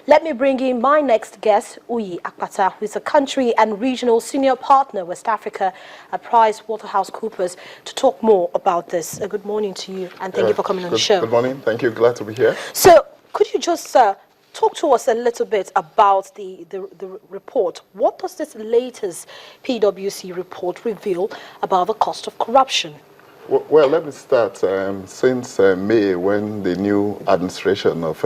Let me bring in my next guest, Uyi Akpata, who is a country and regional senior partner, West Africa at PricewaterhouseCoopers, to talk more about this. Good morning to you, and thank you for coming on the show. Good morning. Thank you. Glad to be here. So, could you just talk to us a little bit about the report? What does this latest PwC report reveal about the cost of corruption? Well, let me start. Since May, when the new administration of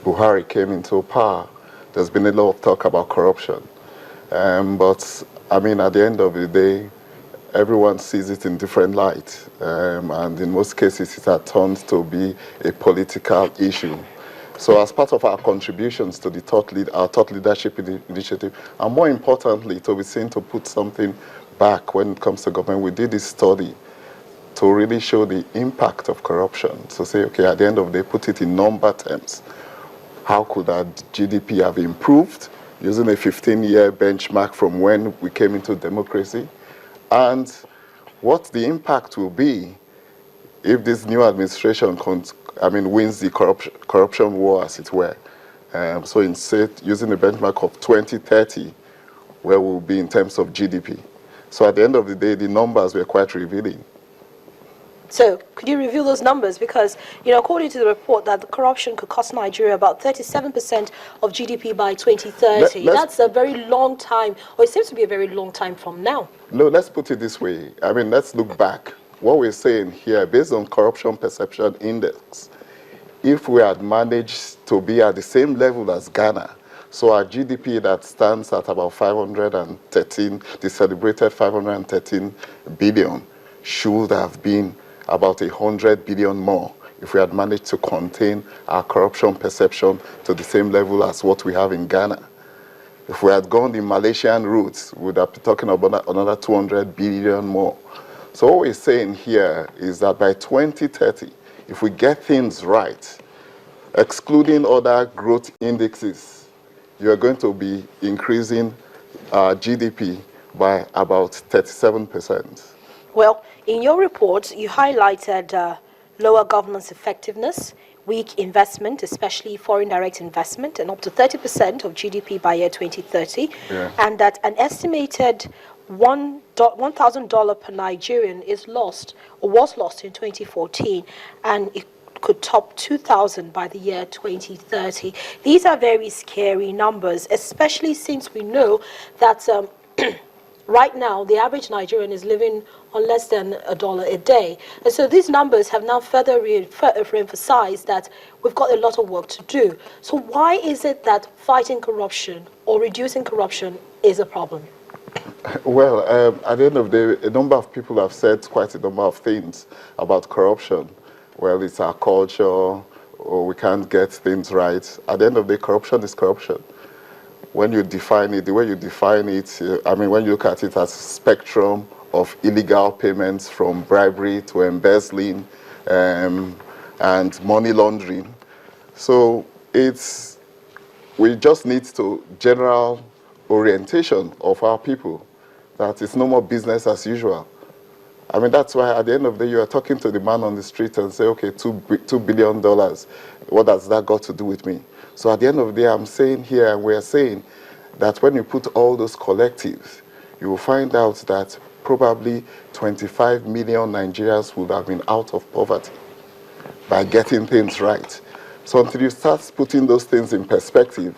Buhari came into power, there's been a lot of talk about corruption. But, I mean, at the end of the day, everyone sees it in different light. And in most cases, it has turned to be a political issue. So as part of our contributions to the our thought leadership initiative, and more importantly, to be seen to put something back when it comes to government, we did this study to really show the impact of corruption. So say, okay, at the end of the day, put it in number terms. How could our GDP have improved using a 15-year benchmark from when we came into democracy? And what the impact will be if this new administration wins the corruption war, as it were. So instead, using the benchmark of 2030, where we'll be in terms of GDP. So at the end of the day, the numbers were quite revealing. So, could you reveal those numbers? Because, according to the report, that the corruption could cost Nigeria about 37% of GDP by 2030. That's a very long time, or it seems to be a very long time from now. No, let's put it this way. I mean, let's look back. What we're saying here, based on Corruption Perception Index, if we had managed to be at the same level as Ghana, so our GDP that stands at about 513, the celebrated 513 billion, should have been about 100 billion more if we had managed to contain our corruption perception to the same level as what we have in Ghana. If we had gone the Malaysian route, we would have been talking about another 200 billion more. So what we're saying here is that by 2030, if we get things right, excluding other growth indexes, you are going to be increasing our GDP by about 37%. Well, in your report, you highlighted lower governance effectiveness, weak investment, especially foreign direct investment, and up to 30% of GDP by year 2030, and that an estimated $1,000 per Nigerian is lost, or was lost in 2014, and it could top 2,000 by the year 2030. These are very scary numbers, especially since we know that right now, the average Nigerian is living on less than $1 a day. And so these numbers have now further emphasized that we've got a lot of work to do. So why is it that fighting corruption or reducing corruption is a problem? Well, at the end of the day, a number of people have said quite a number of things about corruption. Well, it's our culture, or we can't get things right. At the end of the day, corruption is corruption. When you define it, the way you define it, when you look at it as a spectrum of illegal payments from bribery to embezzling and money laundering. So we just need to general orientation of our people that it's no more business as usual. I mean, that's why at the end of the day, you are talking to the man on the street and say, okay, $2 billion, what has that got to do with me? So at the end of the day, I'm saying here, and we're saying that when you put all those collectives, you will find out that probably 25 million Nigerians would have been out of poverty by getting things right. So until you start putting those things in perspective,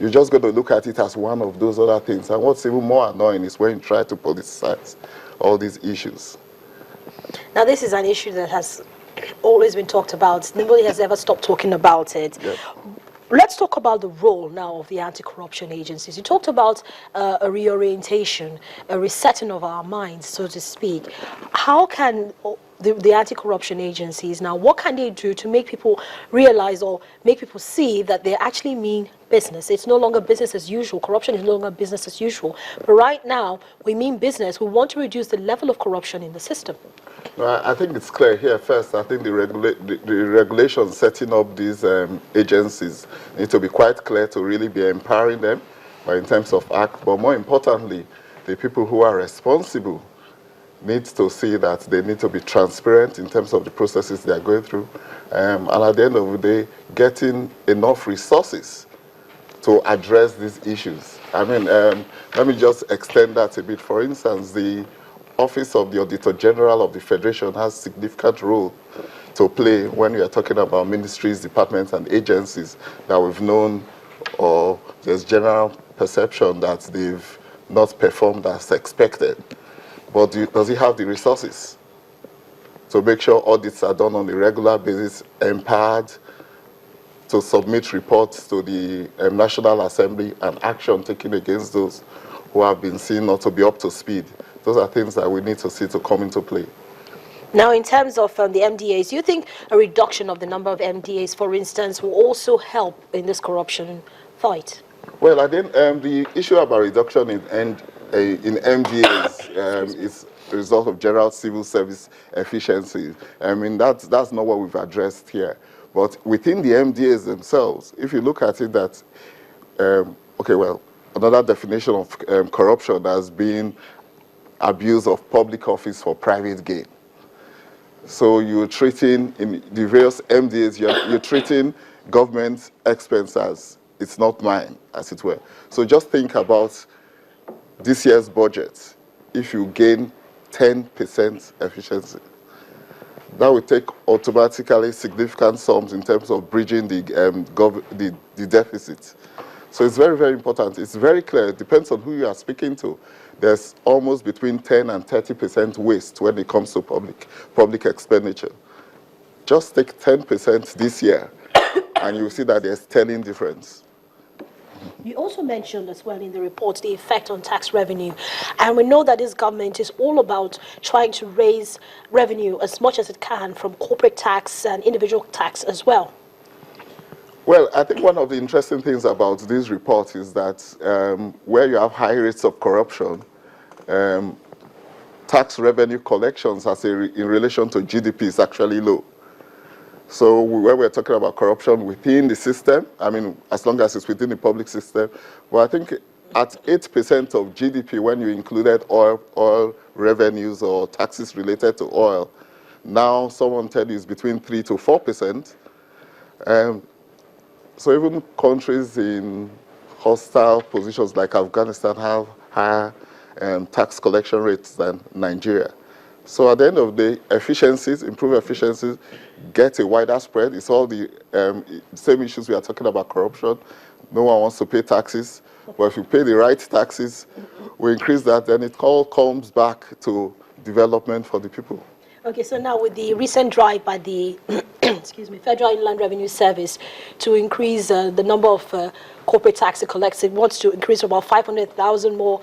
you're just going to look at it as one of those other things. And what's even more annoying is when you try to politicize all these issues. Now, this is an issue that has always been talked about. Nobody has ever stopped talking about it. Yeah. Let's talk about the role now of the anti-corruption agencies. You talked about a reorientation, a resetting of our minds, so to speak. How can the anti-corruption agencies now, what can they do to make people realize or make people see that they actually mean business? It's no longer business as usual. Corruption is no longer business as usual. But right now, we mean business. We want to reduce the level of corruption in the system. Well, I think it's clear here. First, I think the regulations setting up these agencies need to be quite clear to really be empowering them, but in terms of act. But more importantly, the people who are responsible need to see that they need to be transparent in terms of the processes they are going through. And at the end of the day, getting enough resources to address these issues. I mean, let me just extend that a bit. For instance, the Office of the Auditor General of the Federation has significant role to play when we are talking about ministries, departments, and agencies that we've known, or there's general perception that they've not performed as expected. But does he have the resources to make sure audits are done on a regular basis, empowered to submit reports to the National Assembly, and action taken against those who have been seen not to be up to speed? Those are things that we need to see to come into play. Now, in terms of the MDAs, do you think a reduction of the number of MDAs, for instance, will also help in this corruption fight? Well, I think the issue about reduction in MDAs is a result of general civil service efficiency. I mean, that's not what we've addressed here. But within the MDAs themselves, if you look at it, that, okay, well, another definition of corruption has been abuse of public office for private gain. So you're treating, in the various MDAs, you're treating government expense as it's not mine, as it were. So just think about this year's budget. If you gain 10% efficiency, that will take automatically significant sums in terms of bridging the deficit. So it's very, very important. It's very clear. It depends on who you are speaking to. There's almost between 10 and 30% waste when it comes to public expenditure. Just take 10% this year, and you'll see that there's telling difference. You also mentioned as well in the report the effect on tax revenue. And we know that this government is all about trying to raise revenue as much as it can from corporate tax and individual tax as well. Well, I think one of the interesting things about this report is that where you have high rates of corruption, tax revenue collections in relation to GDP is actually low. So when we're talking about corruption within the system, I mean, as long as it's within the public system, well, I think at 8% of GDP, when you included oil revenues or taxes related to oil, now someone tell you it's between 3 to 4%. So even countries in hostile positions like Afghanistan have higher tax collection rates than Nigeria. So at the end of the day, efficiencies, improve efficiencies, get a wider spread. It's all the same issues we are talking about corruption. No one wants to pay taxes. But if you pay the right taxes, we increase that, then it all comes back to development for the people. Okay, so now with the recent drive by the Federal Inland Revenue Service to increase the number of corporate tax it collects, it wants to increase to about 500,000 more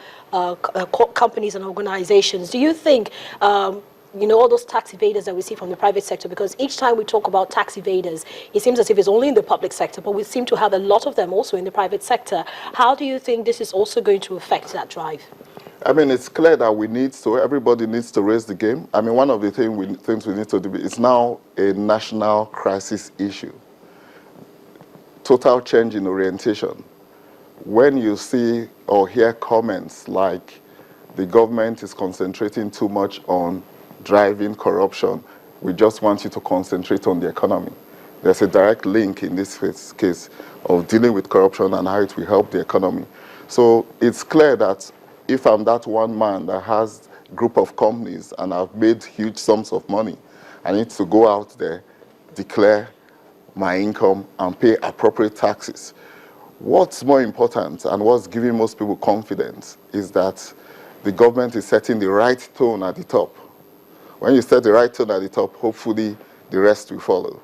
companies and organizations. Do you think, all those tax evaders that we see from the private sector, because each time we talk about tax evaders, it seems as if it's only in the public sector, but we seem to have a lot of them also in the private sector. How do you think this is also going to affect that drive? I mean, it's clear that everybody needs to raise the game. I mean, one of the things we need to do is now a national crisis issue. Total change in orientation. When you see or hear comments like the government is concentrating too much on driving corruption, we just want you to concentrate on the economy. There's a direct link in this case of dealing with corruption and how it will help the economy. So it's clear that if I'm that one man that has a group of companies and I've made huge sums of money, I need to go out there, declare my income, and pay appropriate taxes. What's more important and what's giving most people confidence is that the government is setting the right tone at the top. When you set the right tone at the top, hopefully the rest will follow.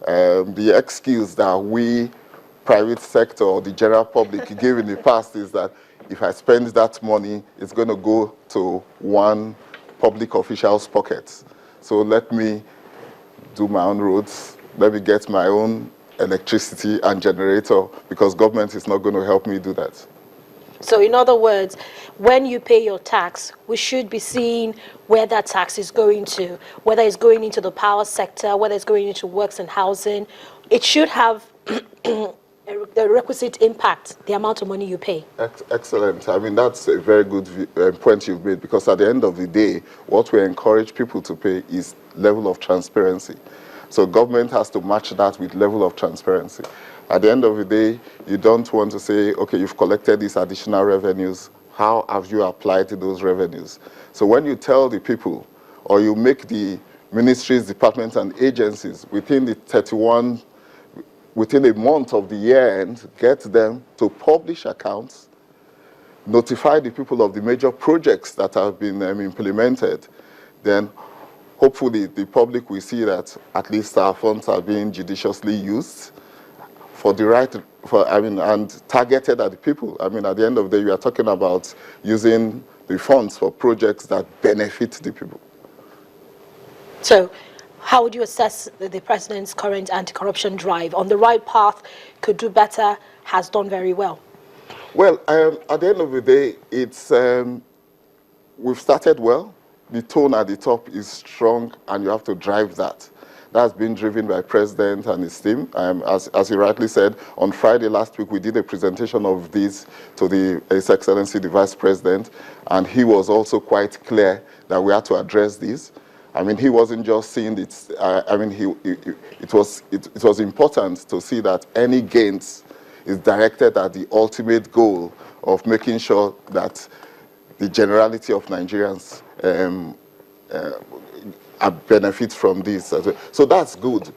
The excuse that we, private sector or the general public gave in the past is that if I spend that money, it's going to go to one public official's pockets. So let me do my own roads, let me get my own electricity and generator, because government is not going to help me do that. So in other words, when you pay your tax, we should be seeing where that tax is going to, whether it's going into the power sector, whether it's going into works and housing. It should have the requisite impact, the amount of money you pay. Excellent. I mean, that's a very good point you've made, because at the end of the day, what we encourage people to pay is level of transparency. So government has to match that with level of transparency. At the end of the day, you don't want to say, okay, you've collected these additional revenues. How have you applied those revenues? So when you tell the people, or you make the ministries, departments, and agencies within the 31, within a month of the year end, get them to publish accounts, notify the people of the major projects that have been implemented, then hopefully the public will see that at least our funds are being judiciously used for the right, and targeted at the people. I mean, at the end of the day, we are talking about using the funds for projects that benefit the people. So, how would you assess the president's current anti-corruption drive? On the right path, could do better, has done very well? Well, at the end of the day, it's we've started well. The tone at the top is strong, and you have to drive that. That's been driven by President and his team. As he rightly said, on Friday last week, we did a presentation of this to His Excellency, the Vice President, and he was also quite clear that we had to address this. I mean, he wasn't just seeing it. It was important to see that any gains is directed at the ultimate goal of making sure that the generality of Nigerians benefit from this. So that's good.